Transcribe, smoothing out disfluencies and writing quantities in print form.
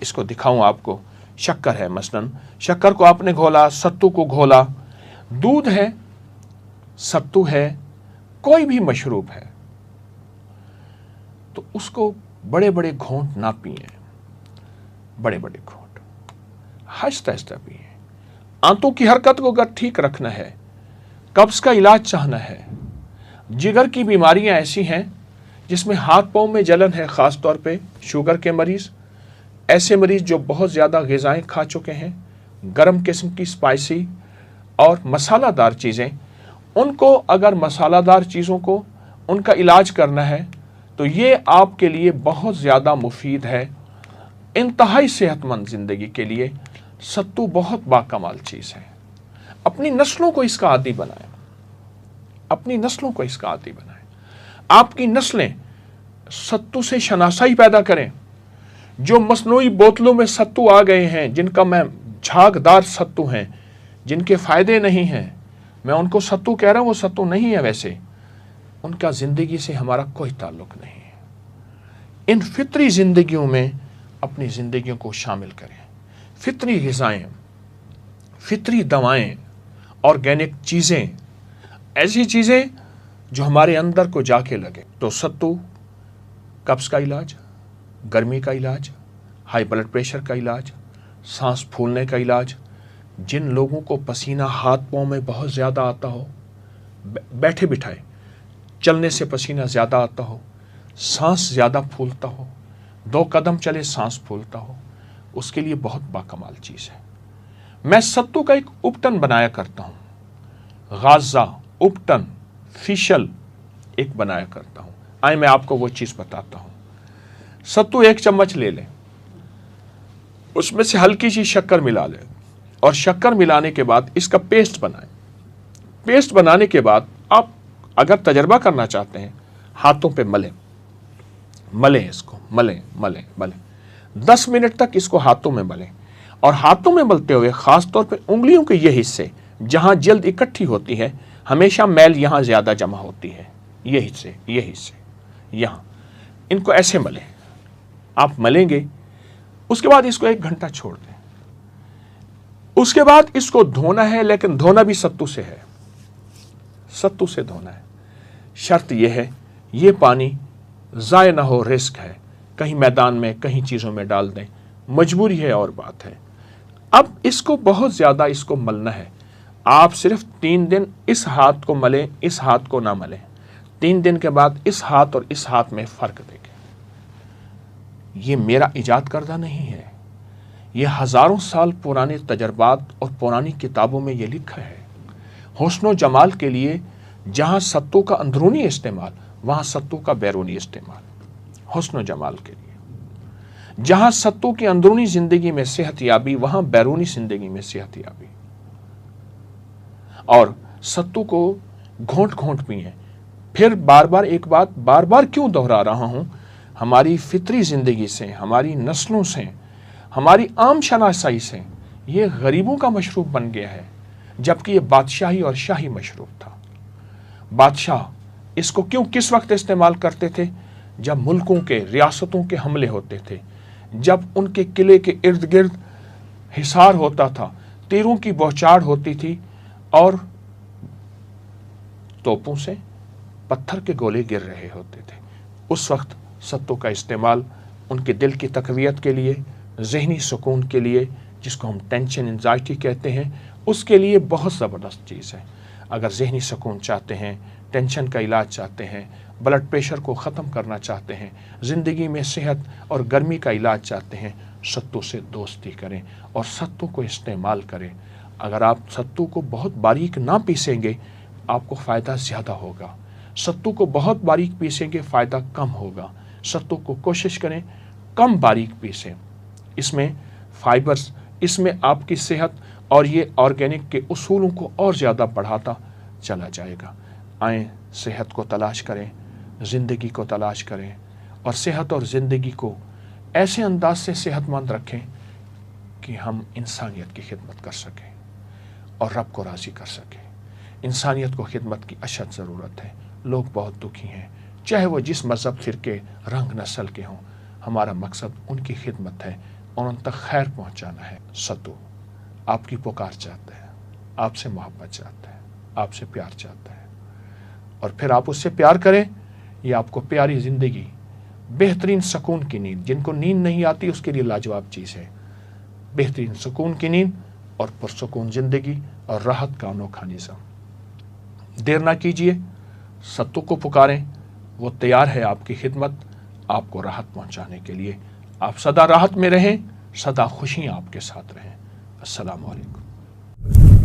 اس کو دکھاؤں آپ کو، شکر ہے مثلاً، شکر کو آپ نے گھولا، ستو کو گھولا، دودھ ہے، ستو ہے، کوئی بھی مشروب ہے، تو اس کو بڑے بڑے گھونٹ نہ پئیں، بڑے بڑے گھونٹ آہستہ آہستہ پئیں۔ آنتوں کی حرکت کو اگر ٹھیک رکھنا ہے، قبض کا علاج چاہنا ہے، جگر کی بیماریاں ایسی ہیں جس میں ہاتھ پاؤں میں جلن ہے، خاص طور پہ شوگر کے مریض، ایسے مریض جو بہت زیادہ غذائیں کھا چکے ہیں، گرم قسم کی اسپائسی اور مسالہ دار چیزیں، ان کو اگر مسالہ دار چیزوں کو ان کا علاج کرنا ہے تو یہ آپ کے لیے بہت زیادہ مفید ہے، انتہائی صحت مند زندگی کے لیے ستو بہت باکمال چیز ہے۔ اپنی نسلوں کو اس کا عادی بنائیں، اپنی نسلوں کو اس کا عادی بنائیں، آپ کی نسلیں ستو سے شناسائی پیدا کریں۔ جو مصنوعی بوتلوں میں ستو آ گئے ہیں، جن کا میں جھاگدار ستو ہیں، جن کے فائدے نہیں ہیں، میں ان کو ستو کہہ رہا ہوں، وہ ستو نہیں ہے، ویسے ان کا زندگی سے ہمارا کوئی تعلق نہیں ہے۔ ان فطری زندگیوں میں اپنی زندگیوں کو شامل کریں، فطری غذائیں، فطری دوائیں، آرگینک چیزیں، ایسی چیزیں جو ہمارے اندر کو جا کے لگے۔ تو ستو قبض کا علاج، گرمی کا علاج، ہائی بلڈ پریشر کا علاج، سانس پھولنے کا علاج، جن لوگوں کو پسینہ ہاتھ پاؤں میں بہت زیادہ آتا ہو، بیٹھے بٹھائے چلنے سے پسینہ زیادہ آتا ہو، سانس زیادہ پھولتا ہو، 2 قدم چلے سانس پھولتا ہو، اس کے لیے بہت باکمال چیز ہے۔ میں ستو کا ایک اپٹن بنایا کرتا ہوں، غازہ اپٹن فیشل ایک بنایا کرتا ہوں۔ آئیں میں آپ کو وہ چیز بتاتا ہوں۔ ستو 1 چمچ لے لیں، اس میں سے ہلکی سی شکر ملا لیں، اور شکر ملانے کے بعد اس کا پیسٹ بنائیں۔ پیسٹ بنانے کے بعد آپ اگر تجربہ کرنا چاہتے ہیں، ہاتھوں پہ ملیں اس کو، ملیں 10 منٹ تک اس کو ہاتھوں میں ملیں، اور ہاتھوں میں ملتے ہوئے خاص طور پہ انگلیوں کے یہ حصے جہاں جلد اکٹھی ہوتی ہے، ہمیشہ میل یہاں زیادہ جمع ہوتی ہے، یہ حصے یہاں، ان کو ایسے ملیں۔ آپ ملیں گے، اس کے بعد اس کو 1 گھنٹہ چھوڑ دیں۔ اس کے بعد اس کو دھونا ہے، لیکن دھونا بھی ستو سے ہے، ستو سے دھونا ہے۔ شرط یہ ہے یہ پانی ضائع نہ ہو، رسک ہے، کہیں میدان میں کہیں چیزوں میں ڈال دیں، مجبوری ہے اور بات ہے۔ اب اس کو بہت زیادہ اس کو ملنا ہے، آپ صرف 3 دن اس ہاتھ کو ملیں، اس ہاتھ کو نہ ملیں۔ 3 دن کے بعد اس ہاتھ اور اس ہاتھ میں فرق دیکھیں۔ یہ میرا ایجاد کردہ نہیں ہے، یہ ہزاروں سال پرانے تجربات اور پرانی کتابوں میں یہ لکھا ہے۔ حسن و جمال کے لیے جہاں ستو کا اندرونی استعمال، وہاں ستو کا بیرونی استعمال۔ حسن و جمال کے لیے جہاں ستو کی اندرونی زندگی میں صحت یابی، وہاں بیرونی زندگی میں صحت یابی۔ اور ستو کو گھونٹ گھونٹ پئیں۔ پھر ایک بات بار بار کیوں دہرا رہا ہوں، ہماری فطری زندگی سے، ہماری نسلوں سے، ہماری عام شناسائی سے یہ غریبوں کا مشروب بن گیا ہے، جبکہ یہ بادشاہی اور شاہی مشروب تھا۔ بادشاہ اس کو کس وقت استعمال کرتے تھے؟ جب ملکوں کے، ریاستوں کے حملے ہوتے تھے، جب ان کے قلعے کے ارد گرد حصار ہوتا تھا، تیروں کی بوچھاڑ ہوتی تھی اور توپوں سے پتھر کے گولے گر رہے ہوتے تھے، اس وقت ستو کا استعمال ان کے دل کی تقویت کے لیے، ذہنی سکون کے لیے، جس کو ہم ٹینشن انزائٹی کہتے ہیں، اس کے لیے بہت زبردست چیز ہے۔ اگر ذہنی سکون چاہتے ہیں، ٹینشن کا علاج چاہتے ہیں، بلڈ پریشر کو ختم کرنا چاہتے ہیں، زندگی میں صحت اور گرمی کا علاج چاہتے ہیں، ستو سے دوستی کریں اور ستو کو استعمال کریں۔ اگر آپ ستو کو بہت باریک نہ پیسیں گے، آپ کو فائدہ زیادہ ہوگا۔ ستو کو بہت باریک پیسیں گے، فائدہ کم ہوگا۔ ستو کو کوشش کریں کم باریک پیسیں، اس میں فائبرز، اس میں آپ کی صحت اور یہ آرگینک کے اصولوں کو اور زیادہ بڑھاتا چلا جائے گا۔ آئیں صحت کو تلاش کریں، زندگی کو تلاش کریں، اور صحت اور زندگی کو ایسے انداز سے صحت مند رکھیں کہ ہم انسانیت کی خدمت کر سکیں اور رب کو راضی کر سکیں۔ انسانیت کو خدمت کی اشد ضرورت ہے، لوگ بہت دکھی ہیں، چاہے وہ جس مذہب، فرقے، رنگ، نسل کے ہوں۔ ہمارا مقصد ان کی خدمت ہے اور ان تک خیر پہنچانا ہے۔ ستو آپ کی پکار چاہتا ہے، آپ سے محبت چاہتا ہے، آپ سے پیار چاہتا ہے، اور پھر آپ اس سے پیار کریں، یہ آپ کو پیاری زندگی، بہترین سکون کی نیند، جن کو نیند نہیں آتی اس کے لیے لاجواب چیز ہے، بہترین سکون کی نیند اور پرسکون زندگی اور راحت کا انوکھا نظام۔ دیر نہ کیجیے، ستو کو پکاریں، وہ تیار ہے آپ کی خدمت، آپ کو راحت پہنچانے کے لیے۔ آپ سدا راحت میں رہیں، سدا خوشیاں آپ کے ساتھ رہیں۔ السلام علیکم۔